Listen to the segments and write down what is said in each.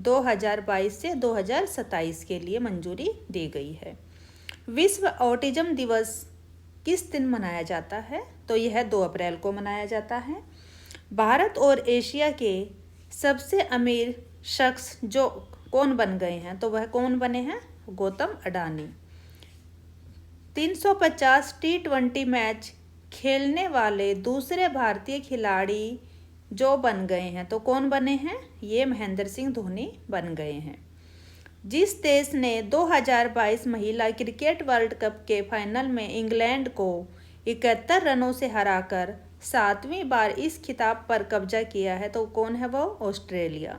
2022 से 2027 के लिए मंजूरी दी गई है। विश्व ऑटिज्म दिवस किस दिन मनाया जाता है? तो यह 2 अप्रैल को मनाया जाता है। भारत और एशिया के सबसे अमीर शख्स जो कौन बन गए हैं? तो वह कौन बने हैं? गौतम अडानी। 350 T20 मैच खेलने वाले दूसरे भारतीय खिलाड़ी जो बन गए हैं, तो कौन बने हैं? ये महेंद्र सिंह धोनी बन गए हैं। जिस देश ने 2022 महिला क्रिकेट वर्ल्ड कप के फाइनल में इंग्लैंड को 71 रनों से हराकर 7वीं बार इस खिताब पर कब्जा किया है, तो कौन है वो? ऑस्ट्रेलिया।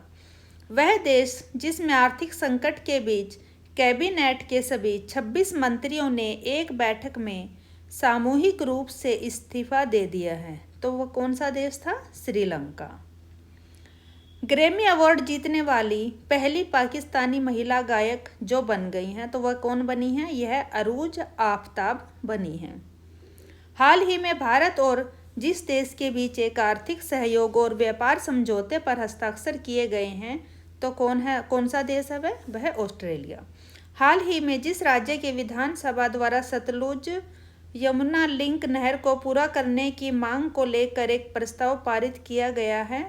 वह देश जिसमें आर्थिक संकट के बीच कैबिनेट के सभी 26 मंत्रियों ने एक बैठक में सामूहिक रूप से इस्तीफा दे दिया है, तो वह कौन सा देश था? श्रीलंका। ग्रैमी अवार्ड जीतने वाली पहली पाकिस्तानी महिला गायक जो बन गई हैं, तो वह कौन बनी हैं? यह अरूज आफताब बनी हैं। हाल ही में भारत और जिस देश के बीच एक आर्थिक सहयोग और व्यापार समझौते पर हस्ताक्षर किए गए हैं, तो कौन सा देश है वह? ऑस्ट्रेलिया। हाल ही में जिस राज्य के विधानसभा द्वारा सतलुज यमुना लिंक नहर को पूरा करने की मांग को लेकर एक प्रस्ताव पारित किया गया है,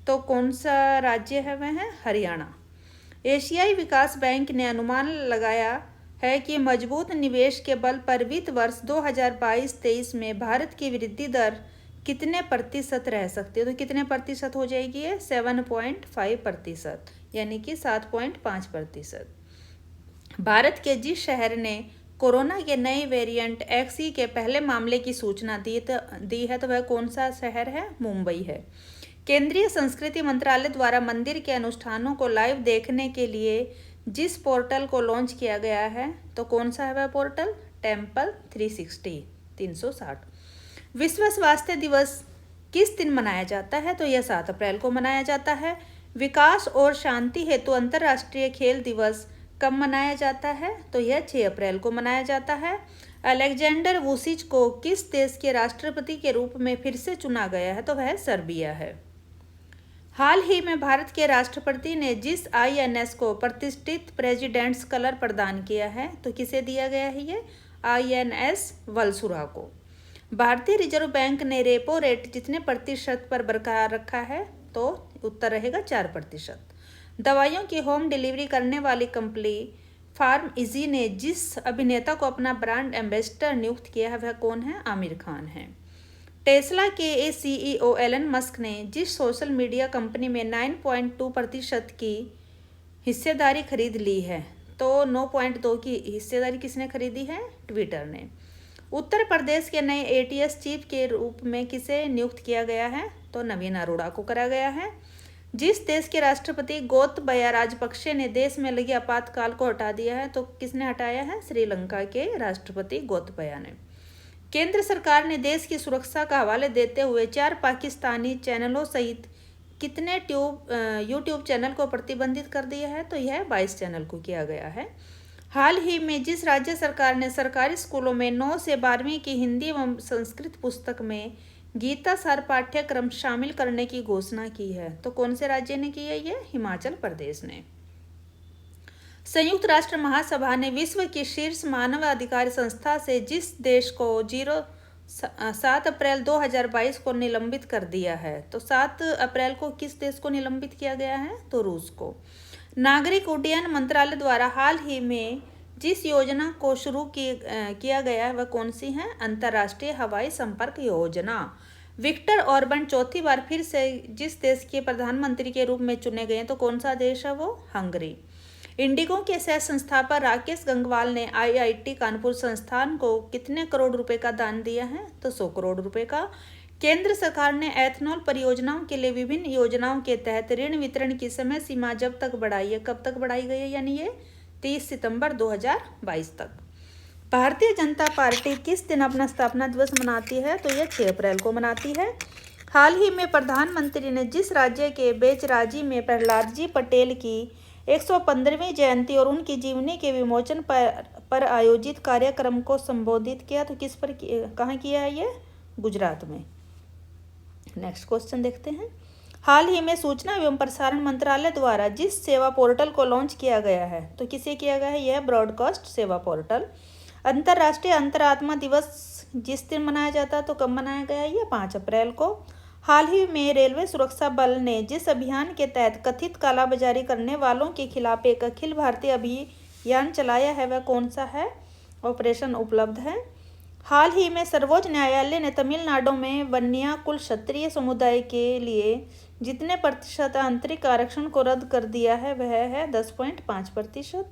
तो कौन सा राज्य है वह? है हरियाणा। एशियाई विकास बैंक ने अनुमान लगाया है कि मजबूत निवेश के बल पर वित्त वर्ष 2022-23 में भारत की वृद्धि दर कितने प्रतिशत रह सकती है? तो कितने प्रतिशत हो जाएगी ये? 7.5%, यानी कि 7.5%। भारत के जिस शहर ने कोरोना के नए वेरिएंट XE के पहले मामले की सूचना दी है, तो वह कौन सा शहर है? मुंबई है। केंद्रीय संस्कृति मंत्रालय द्वारा मंदिर के अनुष्ठानों को लाइव देखने के लिए जिस पोर्टल को लॉन्च किया गया है, तो कौन सा है वह पोर्टल? टेम्पल 360। विश्व स्वास्थ्य दिवस किस दिन मनाया जाता है? तो यह 7 अप्रैल को मनाया जाता है। विकास और शांति हेतु अंतर्राष्ट्रीय खेल दिवस कब मनाया जाता है? तो यह 6 अप्रैल को मनाया जाता है। अलेक्जेंडर वुसिच को किस देश के राष्ट्रपति के रूप में फिर से चुना गया है? तो वह सर्बिया है। हाल ही में भारत के राष्ट्रपति ने जिस INS को प्रतिष्ठित प्रेसिडेंट्स कलर प्रदान किया है, तो किसे दिया गया है ये? INS वलसुरा को। भारतीय रिजर्व बैंक ने रेपो रेट कितने प्रतिशत पर बरकरार रखा है? तो उत्तर रहेगा 4%। दवाइयों की होम डिलीवरी करने वाली कंपनी फार्म इजी ने जिस अभिनेता को अपना ब्रांड एम्बेसडर नियुक्त किया है, वह कौन है? आमिर खान है। टेस्ला के CEO एलन मस्क ने जिस सोशल मीडिया कंपनी में 9.2% की हिस्सेदारी खरीद ली है, तो 9.2 की हिस्सेदारी किसने खरीदी है? ट्विटर ने। उत्तर प्रदेश के नए ATS चीफ के रूप में किसे नियुक्त किया गया है? तो नवीन अरोड़ा को करा गया है। जिस देश के राष्ट्रपति गोतबया राजपक्षे ने देश में लगे आपातकाल को हटा दिया है, तो किसने हटाया है? श्रीलंका के राष्ट्रपति गोतबया ने। केंद्र सरकार ने देश की सुरक्षा का हवाले देते हुए 4 पाकिस्तानी चैनलों सहित कितने यूट्यूब चैनल को प्रतिबंधित कर दिया है? तो यह 22 चैनल को किया गया है। हाल ही में जिस राज्य सरकार ने सरकारी स्कूलों में 9 से 12वीं की हिंदी एवं संस्कृत पुस्तक में गीता सार पाठ्यक्रम शामिल करने की घोषणा की है, तो कौन से राज्य ने की है ये? हिमाचल प्रदेश ने। संयुक्त राष्ट्र महासभा ने विश्व की शीर्ष मानवाधिकार संस्था से जिस देश को 7 अप्रैल 2022 को निलंबित कर दिया है, तो 7 अप्रैल को किस देश को निलंबित किया गया है? तो रूस को। नागरिक उड्डयन मंत्रालय द्वारा हाल ही में जिस योजना को शुरू किया गया है, वह कौन सी है? अंतर्राष्ट्रीय हवाई संपर्क योजना। विक्टर ऑर्बन चौथी बार फिर से जिस देश के प्रधानमंत्री के रूप में चुने गए, तो कौन सा देश है वो? हंगरी। इंडिगो के सह संस्थापक राकेश गंगवाल ने IIT कानपुर संस्थान को कितने करोड़ रुपए का दान दिया है? तो 100 करोड़ रुपए का। केंद्र सरकार ने एथनॉल परियोजनाओं के लिए विभिन्न योजनाओं के तहत ऋण वितरण की समय सीमा जब तक बढ़ाई है, कब तक बढ़ाई गई है? यानी ये 30 सितंबर 2022 तक। भारतीय जनता पार्टी किस दिन अपना स्थापना दिवस मनाती है? तो यह 6 अप्रैल को मनाती है। हाल ही में प्रधानमंत्री ने जिस राज्य के बेचराजी में प्रहलाद जी पटेल की 115वीं जयंती और उनकी जीवनी के विमोचन पर आयोजित कार्यक्रम को संबोधित किया, तो किस पर कहाँ किया है ये? गुजरात में। नेक्स्ट क्वेश्चन देखते हैं। हाल ही में सूचना एवं प्रसारण मंत्रालय द्वारा जिस सेवा पोर्टल को लॉन्च किया गया है, तो किसे किया गया है, यह ब्रॉडकास्ट सेवा पोर्टल। अंतर्राष्ट्रीय अंतरात्मा दिवस जिस दिन मनाया जाता है, तो कब मनाया गया है, यह 5 अप्रैल को। हाल ही में रेलवे सुरक्षा बल ने जिस अभियान के तहत कथित कालाबाजारी करने वालों के खिलाफ एक अखिल भारतीय अभियान चलाया है, वह कौन सा है, ऑपरेशन उपलब्ध है। हाल ही में सर्वोच्च न्यायालय ने तमिलनाडु में वन्या कुल क्षत्रिय समुदाय के लिए जितने प्रतिशत आंतरिक आरक्षण को रद्द कर दिया है, वह है 10.5%।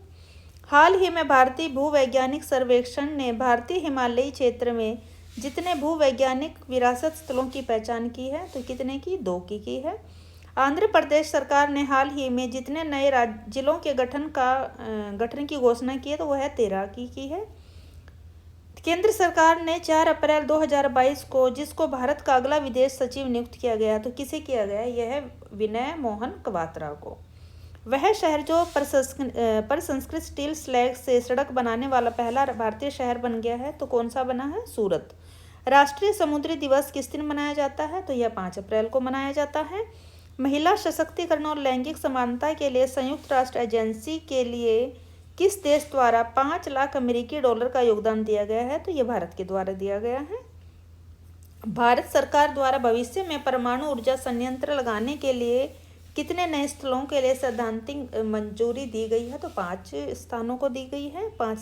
हाल ही में भारतीय भूवैज्ञानिक सर्वेक्षण ने भारतीय हिमालयी क्षेत्र में जितने भूवैज्ञानिक विरासत स्थलों की पहचान की है, तो कितने की, 2 की है। आंध्र प्रदेश सरकार ने हाल ही में जितने नए जिलों के गठन की घोषणा की है, तो वह है 13 की है। केंद्र सरकार ने 4 अप्रैल 2022 को जिसको भारत का अगला विदेश सचिव नियुक्त किया गया, तो किसे किया गया, यह है विनय मोहन क्वात्रा को। वह शहर जो प्रसंस्कृत स्टील स्लैग से सड़क बनाने वाला पहला भारतीय शहर बन गया है, तो कौन सा बना है, सूरत। राष्ट्रीय समुद्री दिवस किस दिन मनाया जाता है, तो यह 5 अप्रैल को मनाया जाता है। महिला सशक्तिकरण और लैंगिक समानता के लिए संयुक्त राष्ट्र एजेंसी के लिए किस देश द्वारा 5 लाख अमेरिकी डॉलर का योगदान दिया गया है, तो यह भारत के द्वारा दिया गया है। भारत सरकार द्वारा भविष्य में परमाणु ऊर्जा संयंत्र लगाने के लिए कितने नए स्थलों के लिए सैद्धांतिक मंजूरी दी गई है, तो 5 स्थानों को दी गई है, 5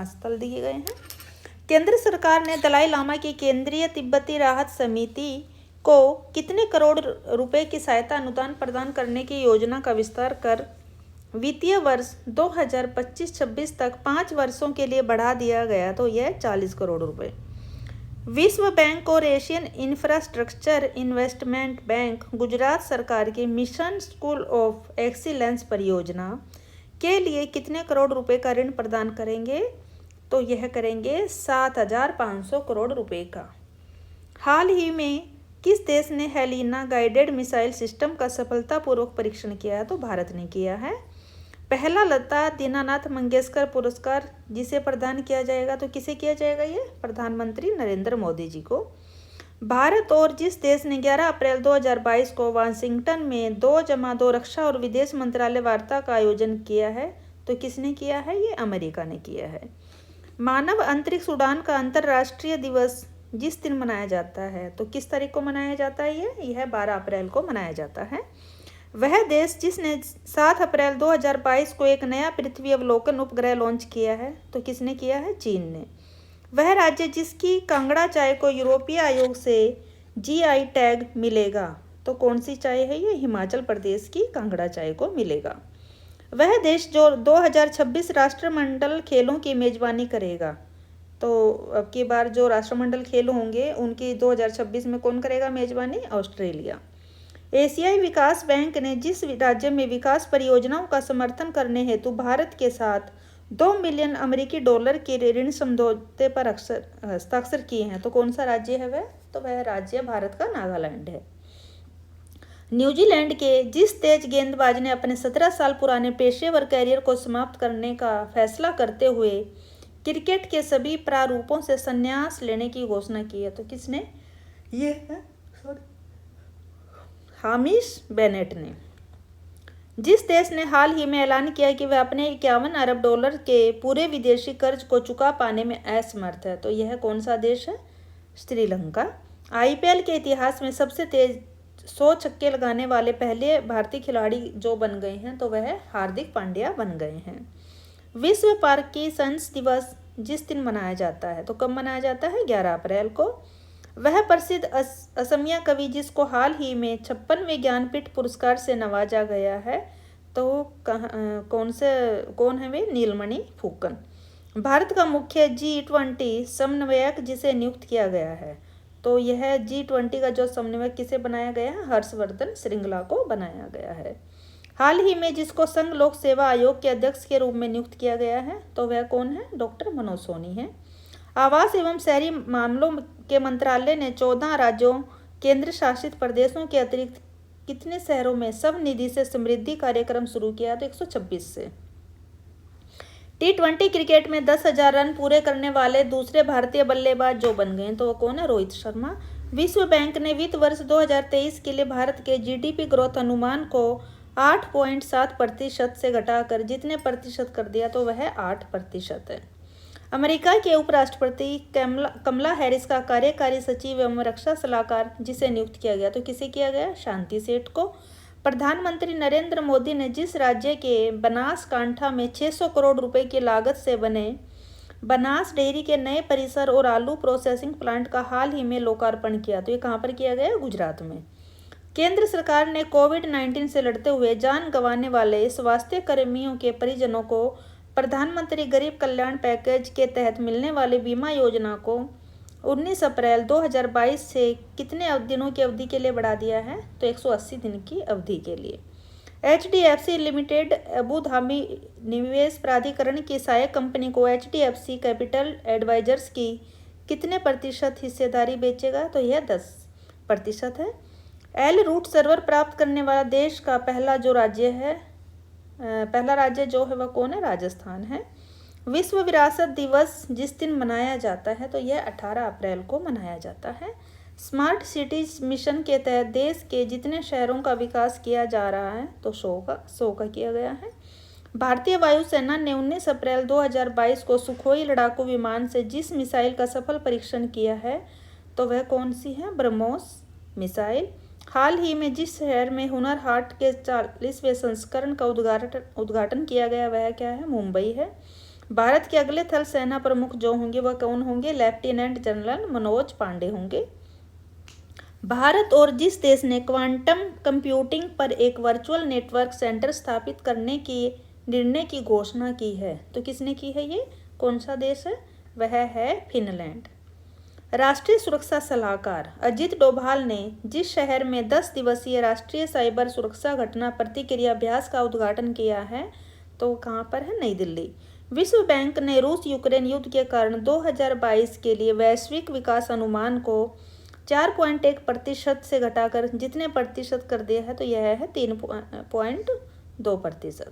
स्थल दिए गए हैं। केंद्र सरकार ने दलाई लामा की केंद्रीय तिब्बती राहत समिति को कितने करोड़ रुपए की सहायता अनुदान प्रदान करने की योजना का विस्तार कर वित्तीय वर्ष 2025-26 तक 5 वर्षों के लिए बढ़ा दिया गया, तो यह 40 करोड़ रुपए। विश्व बैंक और Asian infrastructure investment bank Gujarat सरकार के मिशन स्कूल ऑफ एक्सीलेंस परियोजना के लिए कितने करोड़ रुपए का ऋण प्रदान करेंगे, तो यह करेंगे 7,500 करोड़ रुपए का। हाल ही में किस देश ने हेलिना गाइडेड मिसाइल सिस्टम का सफलतापूर्वक परीक्षण किया है, तो भारत ने किया है। पहला लता दीनानाथ मंगेशकर पुरस्कार जिसे प्रदान किया जाएगा, तो किसे किया जाएगा, ये प्रधानमंत्री नरेंद्र मोदी जी को। भारत और जिस देश ने 11 अप्रैल 2022 को वाशिंगटन में 2+2 रक्षा और विदेश मंत्रालय वार्ता का आयोजन किया है, तो किसने किया है, ये अमेरिका ने किया है। मानव अंतरिक्ष उड़ान का अंतर्राष्ट्रीय दिवस जिस दिन मनाया जाता है, तो किस तारीख को मनाया जाता है, यह 12 अप्रैल को मनाया जाता है। वह देश जिसने 7 अप्रैल 2022 को एक नया पृथ्वी अवलोकन उपग्रह लॉन्च किया है, तो किसने किया है, चीन ने। वह राज्य जिसकी कांगड़ा चाय को यूरोपीय आयोग से GI टैग मिलेगा, तो कौन सी चाय है, ये हिमाचल प्रदेश की कांगड़ा चाय को मिलेगा। वह देश जो 2026 राष्ट्रमंडल खेलों की मेजबानी करेगा, तो अब की बार जो राष्ट्रमंडल खेल होंगे उनकी 2026 में कौन करेगा मेजबानी, ऑस्ट्रेलिया। एशियाई विकास बैंक ने जिस राज्य में विकास परियोजनाओं का समर्थन करने हेतु भारत के साथ 2 मिलियन अमेरिकी डॉलर के ऋण समझौते पर हस्ताक्षर किए हैं, तो कौन सा राज्य है वह, तो वह राज्य भारत का नागालैंड है। न्यूजीलैंड के जिस तेज गेंदबाज ने अपने 17 साल पुराने पेशेवर कैरियर को समाप्त करने का फैसला करते हुए क्रिकेट के सभी प्रारूपों से संन्यास लेने की घोषणा की है, तो किसने, ये है हामिश बेनेट ने। जिस देश ने हाल ही में ऐलान किया कि वह अपने 51 अरब डॉलर के पूरे विदेशी कर्ज को चुका पाने में असमर्थ है, तो यह कौन सा देश है, श्रीलंका। IPL के इतिहास में सबसे तेज 100 छक्के लगाने वाले पहले भारतीय खिलाड़ी जो बन गए हैं, तो वह हार्दिक पांड्या बन गए हैं। विश्व पार्किंसंस दिवस जिस दिन मनाया जाता है, तो कब मनाया जाता है, 11 अप्रैल को। वह प्रसिद्ध असमिया कवि जिसको हाल ही में 56वें ज्ञानपीठ पुरस्कार से नवाजा गया है, तो कौन है वे, नीलमणि फुकन। भारत का मुख्य G20 समन्वयक जिसे नियुक्त किया गया है, तो यह G20 का जो समन्वयक किसे बनाया गया है, हर्षवर्धन श्रृंगला को बनाया गया है। हाल ही में जिसको संघ लोक सेवा आयोग के अध्यक्ष के रूप में नियुक्त किया गया है, तो वह कौन है, डॉक्टर मनोज सोनी है। आवास एवं शहरी मामलों के मंत्रालय ने 14 राज्यों केंद्र शासित प्रदेशों के अतिरिक्त कितने शहरों में सब निधि से समृद्धि कार्यक्रम शुरू किया, तो 126 से। T20 क्रिकेट में 10,000 रन पूरे करने वाले दूसरे भारतीय बल्लेबाज जो बन गए, तो वो कौन है, रोहित शर्मा। विश्व बैंक ने वित्त वर्ष 2023 के लिए भारत के जीडीपी ग्रोथ अनुमान को 8.7% से घटाकर जितने प्रतिशत कर दिया तो वह 8% है। अमेरिका के उपराष्ट्रपति कमला हैरिस का कार्यकारी सचिव एवं रक्षा सलाहकार जिसे नियुक्त किया गया, तो किसे किया गया? शांति सेठ को। प्रधानमंत्री नरेंद्र मोदी ने जिस राज्य के बनासकांठा में 600 करोड़ रुपए की लागत से बने बनास डेयरी के नए परिसर और आलू प्रोसेसिंग प्लांट का हाल ही में लोकार्पण किया, तो ये कहाँ पर किया गया? गुजरात में। केंद्र सरकार ने कोविड-19 से लड़ते हुए जान गंवाने वाले स्वास्थ्य कर्मियों के परिजनों को प्रधानमंत्री गरीब कल्याण पैकेज के तहत मिलने वाली बीमा योजना को 19 अप्रैल 2022 से कितने दिनों की अवधि के लिए बढ़ा दिया है? तो 180 दिन की अवधि के लिए। HDFC लिमिटेड अबू धाबी निवेश प्राधिकरण की सहायक कंपनी को HDFC कैपिटल एडवाइजर्स की कितने प्रतिशत हिस्सेदारी बेचेगा? तो यह 10% है। एल रूट सर्वर प्राप्त करने वाला देश का पहला राज्य जो है वह कौन है? राजस्थान है। विश्व विरासत दिवस जिस दिन मनाया जाता है तो यह 18 अप्रैल को मनाया जाता है। स्मार्ट सिटीज मिशन के तहत देश के जितने शहरों का विकास किया जा रहा है तो 100 का किया गया है। भारतीय वायुसेना ने 19 अप्रैल 2022 को सुखोई लड़ाकू विमान से जिस मिसाइल का सफल परीक्षण किया है तो वह कौन सी है? ब्रह्मोस मिसाइल। हाल ही में जिस शहर में हुनर हाट के 40वें संस्करण का उद्घाटन किया गया वह क्या है? मुंबई है। भारत के अगले थल सेना प्रमुख जो होंगे वह कौन होंगे? लेफ्टिनेंट जनरल मनोज पांडे होंगे। भारत और जिस देश ने क्वांटम कंप्यूटिंग पर एक वर्चुअल नेटवर्क सेंटर स्थापित करने की निर्णय की घोषणा की है तो किसने की है? ये कौन सा देश है? वह है फिनलैंड। राष्ट्रीय सुरक्षा सलाहकार अजित डोभाल ने जिस शहर में 10 दिवसीय राष्ट्रीय साइबर सुरक्षा घटना प्रतिक्रिया अभ्यास का उद्घाटन किया है तो कहाँ पर है? नई दिल्ली। विश्व बैंक ने रूस यूक्रेन युद्ध के कारण 2022 के लिए वैश्विक विकास अनुमान को 4.1% से घटाकर जितने प्रतिशत कर दिया है तो यह है 3.2%।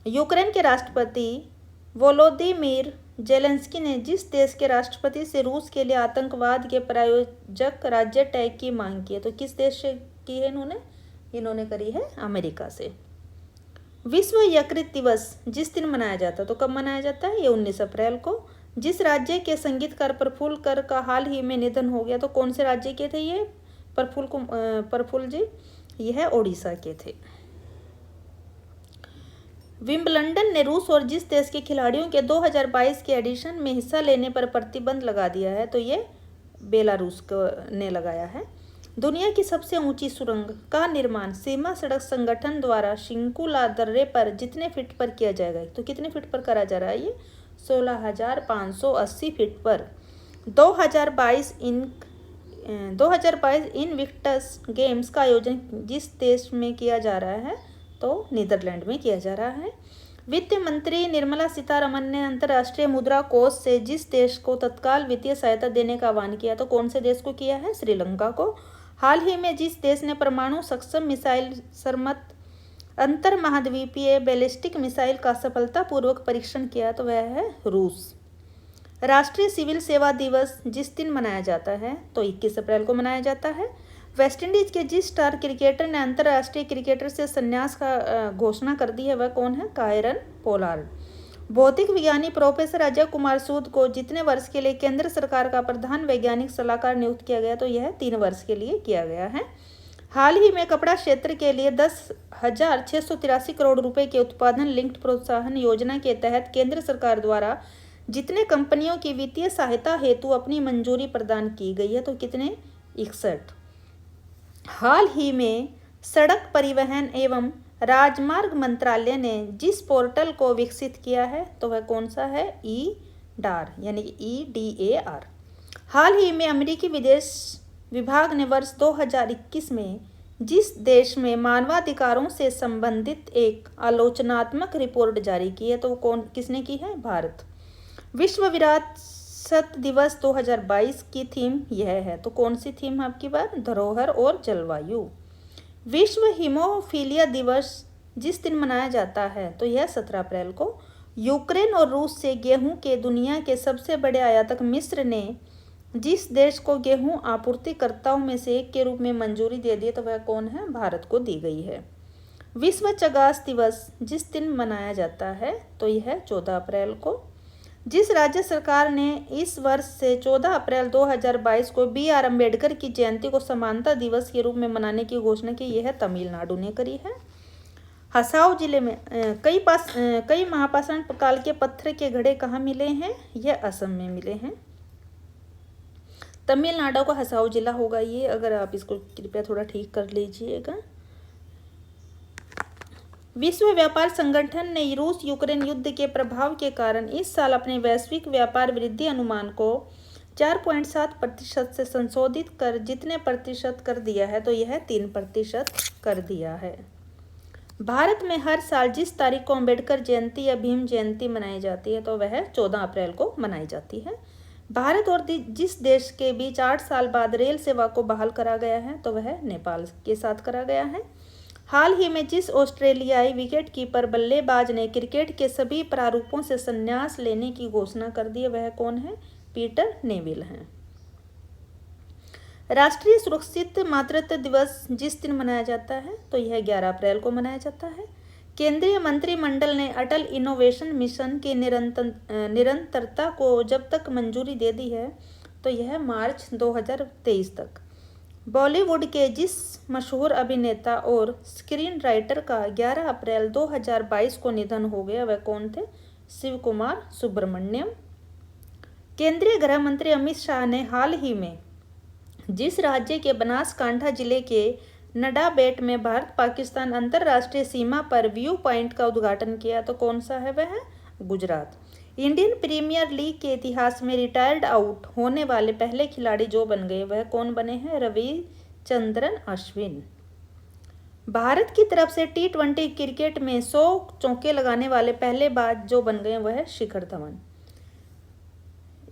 यूक्रेन के राष्ट्रपति वोलोदिमीर जेलेंस्की ने जिस देश के राष्ट्रपति से रूस के लिए आतंकवाद के प्रायोजक राज्य टैग की मांग की है तो किस देश से की है? इन्होंने करी है अमेरिका से। विश्व यकृत दिवस जिस दिन मनाया जाता है तो कब मनाया जाता है? ये 19 अप्रैल को। जिस राज्य के संगीतकार प्रफुल्ल कर का हाल ही में निधन हो गया तो कौन से राज्य के थे ये? प्रफुल्ल जी, यह ओडिशा के थे। विंबलडन ने रूस और जिस देश के खिलाड़ियों के 2022 के एडिशन में हिस्सा लेने पर प्रतिबंध लगा दिया है तो ये बेलारूस ने लगाया है। दुनिया की सबसे ऊंची सुरंग का निर्माण सीमा सड़क संगठन द्वारा शिंकुला दर्रे पर जितने फीट पर किया जाएगा तो कितने फीट पर करा जा रहा है? ये 16,580 फीट पर। 2022 इनविक्टस गेम्स का आयोजन जिस देश में किया जा रहा है तो नीदरलैंड में किया जा रहा है। वित्त मंत्री निर्मला सीतारमण ने अंतर्राष्ट्रीय मुद्रा कोष से जिस देश को तत्काल वित्तीय सहायता देने का आह्वान किया तो कौन से देश को किया है? श्रीलंका को। हाल ही में जिस देश ने परमाणु सक्षम मिसाइल सरमत अंतर महाद्वीपीय बैलिस्टिक मिसाइल का सफलतापूर्वक परीक्षण किया तो वह है रूस। राष्ट्रीय सिविल सेवा दिवस जिस दिन मनाया जाता है तो 21 अप्रैल को मनाया जाता है। वेस्टइंडीज के जिस स्टार क्रिकेटर ने अंतर्राष्ट्रीय क्रिकेटर से संन्यास का घोषणा कर दी है वह कौन है? Kieron Pollard. भौतिक विज्ञानी प्रोफेसर अजय कुमार सूद को जितने वर्ष के लिए केंद्र सरकार का प्रधान वैज्ञानिक सलाहकार नियुक्त किया गया तो यह 3 वर्ष के लिए किया गया है। हाल ही में कपड़ा क्षेत्र के लिए 10,683 करोड़ रुपए के उत्पादन लिंक्ड प्रोत्साहन योजना के तहत केंद्र सरकार द्वारा जितने कंपनियों की वित्तीय सहायता हेतु अपनी मंजूरी प्रदान की गई है तो कितने? 61। हाल ही में सड़क परिवहन एवं राजमार्ग मंत्रालय ने जिस पोर्टल को विकसित किया है तो वह कौन सा है? EDAR यानी EDAR। हाल ही में अमेरिकी विदेश विभाग ने वर्ष 2021 में जिस देश में मानवाधिकारों से संबंधित एक आलोचनात्मक रिपोर्ट जारी की है तो किसने की है? भारत। विश्व विरासत दिवस 2022 की थीम यह है तो कौन सी थीम है आपकी बार? धरोहर और जलवायु। विश्व हीमोफीलिया दिवस जिस दिन मनाया जाता है तो यह 17 अप्रैल को। यूक्रेन और रूस से गेहूं के दुनिया के सबसे बड़े आयातक मिस्र ने जिस देश को गेहूं आपूर्तिकर्ताओं में से एक के रूप में मंजूरी दे दी तो वह कौन है? भारत को दी गई है। विश्व चगास दिवस जिस दिन मनाया जाता है तो यह है 14 अप्रैल को। जिस राज्य सरकार ने इस वर्ष से 14 अप्रैल 2022 को BR अम्बेडकर की जयंती को समानता दिवस के रूप में मनाने की घोषणा की, यह तमिलनाडु ने करी है। हसाओ जिले में कई महापाषाण काल के पत्थर के घड़े कहाँ मिले हैं? यह असम में मिले हैं। तमिलनाडु का हसाओ जिला होगा ये, अगर आप इसको कृपया थोड़ा ठीक कर लीजिएगा। विश्व व्यापार संगठन ने रूस यूक्रेन युद्ध के प्रभाव के कारण इस साल अपने वैश्विक व्यापार वृद्धि अनुमान को 4.7% से संशोधित कर जितने प्रतिशत कर दिया है तो यह 3% कर दिया है। भारत में हर साल जिस तारीख को अम्बेडकर जयंती या भीम जयंती मनाई जाती है तो वह 14 अप्रैल को मनाई जाती है। भारत और जिस देश के बीच 8 साल बाद रेल सेवा को बहाल करा गया है तो वह नेपाल के साथ करा गया है। हाल ही में जिस ऑस्ट्रेलियाई विकेटकीपर बल्लेबाज ने क्रिकेट के सभी प्रारूपों से संन्यास लेने की घोषणा कर दी वह कौन है? पीटर नेविल हैं। राष्ट्रीय सुरक्षित मातृत्व दिवस जिस दिन मनाया जाता है तो यह 11 अप्रैल को मनाया जाता है। केंद्रीय मंत्रिमंडल ने अटल इनोवेशन मिशन की निरंतरता को जब तक मंजूरी दे दी है तो यह मार्च 2023 तक। बॉलीवुड के जिस मशहूर अभिनेता और स्क्रीन राइटर का 11 अप्रैल 2022 को निधन हो गया वह कौन थे? शिव कुमार सुब्रमण्यम। केंद्रीय गृह मंत्री अमित शाह ने हाल ही में जिस राज्य के बनासकांठा जिले के नडाबेट में भारत पाकिस्तान अंतर्राष्ट्रीय सीमा पर व्यू पॉइंट का उद्घाटन किया तो कौन सा है? वह गुजरात। इंडियन प्रीमियर लीग के इतिहास में रिटायर्ड आउट होने वाले पहले खिलाड़ी जो बन गए वह कौन बने हैं? रविचंद्रन अश्विन। भारत की तरफ से T20 क्रिकेट में 100 चौके लगाने वाले पहले बाज जो बन गए वह शिखर धवन।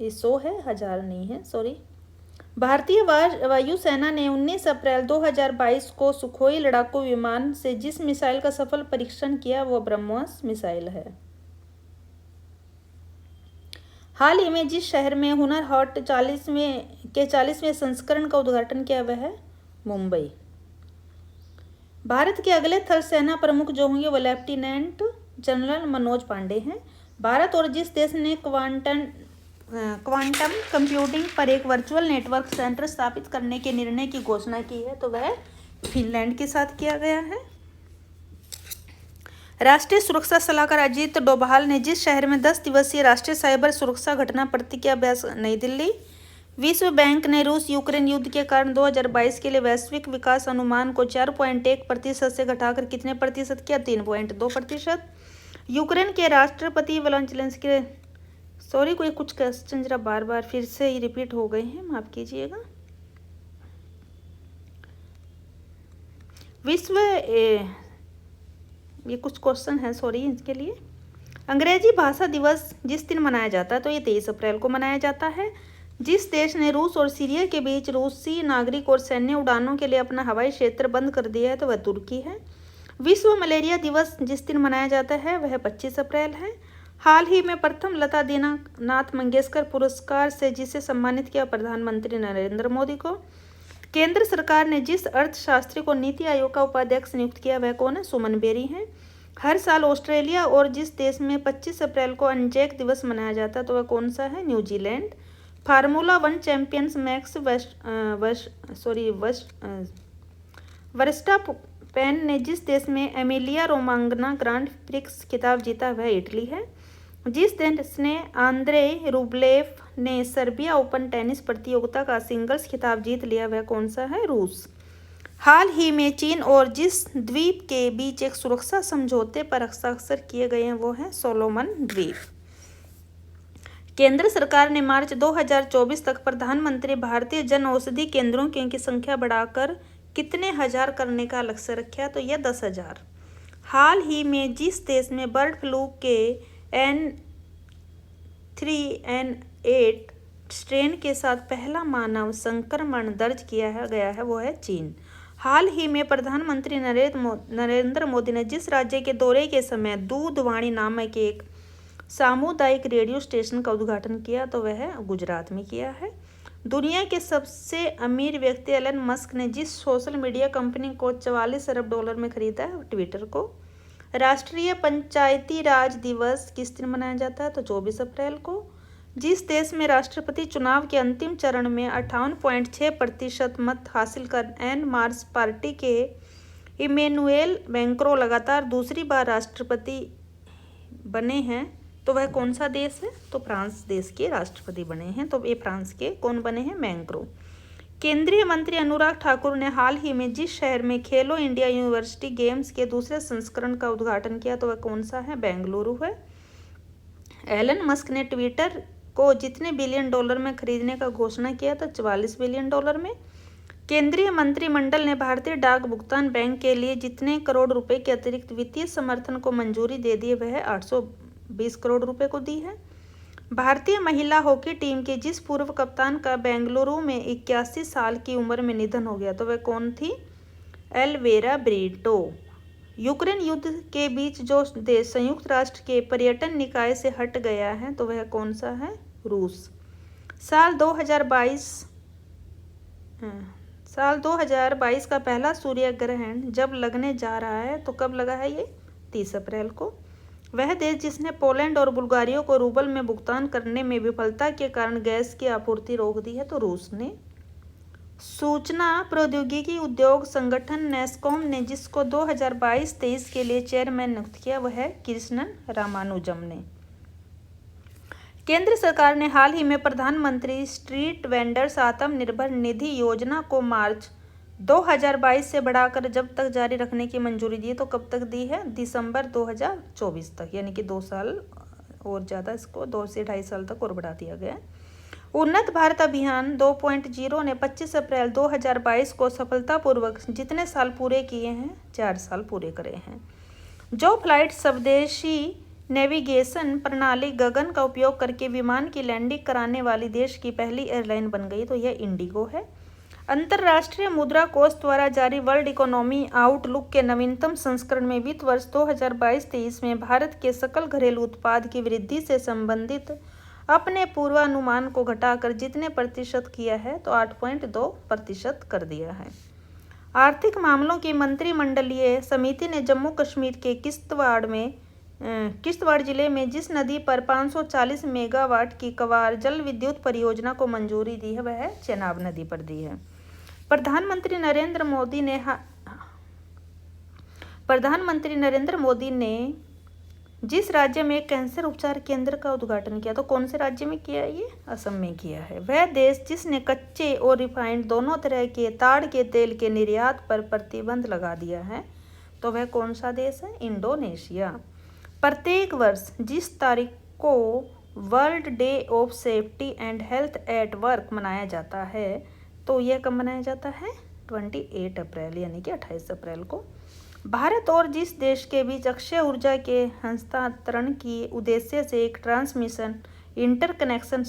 ये 100 है, 1000 नहीं है, सॉरी। भारतीय वायुसेना ने 19 अप्रैल 2022 को सुखोई लड़ाकू विमान से जिस मिसाइल का सफल परीक्षण किया वो ब्रह्मोस मिसाइल है। हाल ही में जिस शहर में हुनर हाट 40वें संस्करण का उद्घाटन किया वह है मुंबई। भारत के अगले थल सेना प्रमुख जो होंगे वो लेफ्टिनेंट जनरल मनोज पांडे हैं। भारत और जिस देश ने क्वांटम कंप्यूटिंग पर एक वर्चुअल नेटवर्क सेंटर स्थापित करने के निर्णय की घोषणा की है तो वह फिनलैंड के साथ किया गया है। राष्ट्रीय सुरक्षा सलाहकार अजीत डोभाल ने जिस शहर में 10 दिवसीय राष्ट्रीय साइबर सुरक्षा घटना प्रतिक्रिया अभ्यास नई दिल्ली। विश्व बैंक ने रूस यूक्रेन युद्ध के कारण 2022 के लिए वैश्विक विकास अनुमान को 4.1% से घटाकर कितने प्रतिशत किया? 3.2%। यूक्रेन के राष्ट्रपति वोलोदिमीर सॉरी कोई कुछ क्वेश्चन जरा बार बार फिर से ही रिपीट हो गए हैं, माफ कीजिएगा। ये कुछ क्वेश्चन है, सॉरी इसके लिए। अंग्रेजी भाषा दिवस जिस दिन मनाया जाता है तो ये 23 अप्रैल को मनाया जाता है। जिस देश ने रूस और सीरिया के बीच रूसी नागरिक और सैन्य उड़ानों के लिए अपना हवाई क्षेत्र बंद कर दिया है तो वह तुर्की है। विश्व मलेरिया दिवस जिस दिन मनाया जाता है वह 25 अप्रैल है। हाल ही में प्रथम लता दीनानाथ मंगेशकर पुरस्कार से जिसे सम्मानित किया प्रधानमंत्री नरेंद्र मोदी को। केंद्र सरकार ने जिस अर्थशास्त्री को नीति आयोग का उपाध्यक्ष नियुक्त किया वह कौन है? सुमन बेरी हैं। हर साल ऑस्ट्रेलिया और जिस देश में 25 अप्रैल को अनजैक दिवस मनाया जाता है तो वह कौन सा है? New Zealand. Formula 1 champions max Verstappen ने जिस देश में एमिलिया रोमांगना ग्रांड प्रिक्स खिताब जीता वह इटली है। जिस देश ने आंद्रे रूबलेव ने सर्बिया ओपन टेनिस प्रतियोगिता का सिंगल्स खिताब जीत लिया वह कौन सा है? रूस। हाल ही में चीन और जिस द्वीप के बीच एक सुरक्षा समझौते पर हस्ताक्षर किए गए हैं वो है सोलोमन द्वीप। केंद्र सरकार ने मार्च 2024 तक प्रधानमंत्री भारतीय जन औषधि केंद्रों की संख्या बढ़ाकर कितने हजार करने का लक्ष्य रखा? तो यह 10,000। हाल ही में जिस देश में बर्ड फ्लू के N3N8 स्ट्रेन के साथ पहला मानव संक्रमण दर्ज किया गया है वो है चीन। हाल ही में प्रधानमंत्री नरेंद्र मोदी ने जिस राज्य के दौरे के समय दूधवाणी नामक एक सामुदायिक रेडियो स्टेशन का उद्घाटन किया तो वह गुजरात में किया है। दुनिया के सबसे अमीर व्यक्ति एलन मस्क ने जिस सोशल मीडिया कंपनी को $44 अरब में खरीदा है ट्विटर को। राष्ट्रीय पंचायती राज दिवस किस दिन मनाया जाता है? तो 24 अप्रैल को। जिस देश में राष्ट्रपति चुनाव के अंतिम चरण में 58.6% मत हासिल कर एन मार्स पार्टी के इमैनुएल मैक्रों लगातार दूसरी बार राष्ट्रपति बने हैं, तो वह कौन सा देश है? तो फ्रांस देश के राष्ट्रपति बने हैं। तो ये फ्रांस के कौन बने हैं? मैक्रों। केंद्रीय मंत्री अनुराग ठाकुर ने हाल ही में जिस शहर में खेलो इंडिया यूनिवर्सिटी गेम्स के दूसरे संस्करण का उद्घाटन किया, तो वह कौन सा है? बेंगलुरु है। एलन मस्क ने ट्विटर को जितने $1 बिलियन में खरीदने का घोषणा किया था? $44 बिलियन में। केंद्रीय मंत्रिमंडल ने भारतीय डाक भुगतान बैंक के लिए जितने करोड़ रुपए के अतिरिक्त वित्तीय समर्थन को मंजूरी दे दी, वह 820 करोड़ रुपए को दी है। भारतीय महिला हॉकी टीम के जिस पूर्व कप्तान का बेंगलुरु में 81 साल की उम्र में निधन हो गया, तो वह कौन थी? एल्वेरा ब्रीटो। यूक्रेन युद्ध के बीच जो देश संयुक्त राष्ट्र के पर्यटन निकाय से हट गया है, तो वह कौन सा है? रूस। साल 2022 का पहला सूर्य ग्रहण जब लगने जा रहा है, तो कब लगा है ये? 30 अप्रैल को। वह देश जिसने पोलैंड और बुल्गारिया को रूबल में भुगतान करने में विफलता के कारण गैस की आपूर्ति रोक दी है, तो रूस ने। सूचना प्रौद्योगिकी उद्योग संगठन नेस्कॉम ने जिसको 2022-23 के लिए चेयरमैन नियुक्त किया, वह है कृष्णन रामानुजम ने। केंद्र सरकार ने हाल ही में प्रधानमंत्री स्ट्रीट वेंडर्स आत्मनिर्भर निधि योजना को मार्च 2022 से बढ़ाकर जब तक जारी रखने की मंजूरी दी, तो कब तक दी है? दिसंबर 2024 तक, यानी कि 2 साल और ज़्यादा, इसको 2 से 2.5 साल तक और बढ़ा दिया गया। उन्नत भारत अभियान 2.0 ने 25 अप्रैल 2022 को सफलतापूर्वक जितने साल पूरे किए हैं? 4 साल पूरे करे हैं। जो फ्लाइट स्वदेशी नेविगेशन प्रणाली गगन का उपयोग करके विमान की लैंडिंग कराने वाली देश की पहली एयरलाइन बन गई, तो यह इंडिगो है। अंतर्राष्ट्रीय मुद्रा कोष द्वारा जारी वर्ल्ड इकोनॉमी आउटलुक के नवीनतम संस्करण में वित्त वर्ष 2022-23 में भारत के सकल घरेलू उत्पाद की वृद्धि से संबंधित अपने पूर्वानुमान को घटाकर जितने प्रतिशत किया है, तो 8.2% कर दिया है। आर्थिक मामलों की मंत्रिमंडलीय समिति ने जम्मू कश्मीर के किश्तवाड़ जिले में जिस नदी पर 540 मेगावाट की कवार जल विद्युत परियोजना को मंजूरी दी है, वह चेनाब नदी पर दी है। प्रधानमंत्री नरेंद्र मोदी ने जिस राज्य में कैंसर उपचार केंद्र का उद्घाटन किया, तो कौन से राज्य में किया? ये असम में किया है। वह देश जिसने कच्चे और रिफाइंड दोनों तरह के ताड़ के तेल के निर्यात पर प्रतिबंध लगा दिया है, तो वह कौन सा देश है? इंडोनेशिया। प्रत्येक वर्ष जिस तारीख को world day of safety and health at work मनाया जाता है, तो यह कब मनाया जाता है? 28 अप्रैल, यानी कि 28 अप्रैल को। भारत और जिस देश के बीच अक्षय ऊर्जा के हस्तांतरण की उद्देश्य से एक ट्रांसमिशन इंटरकनेक्शन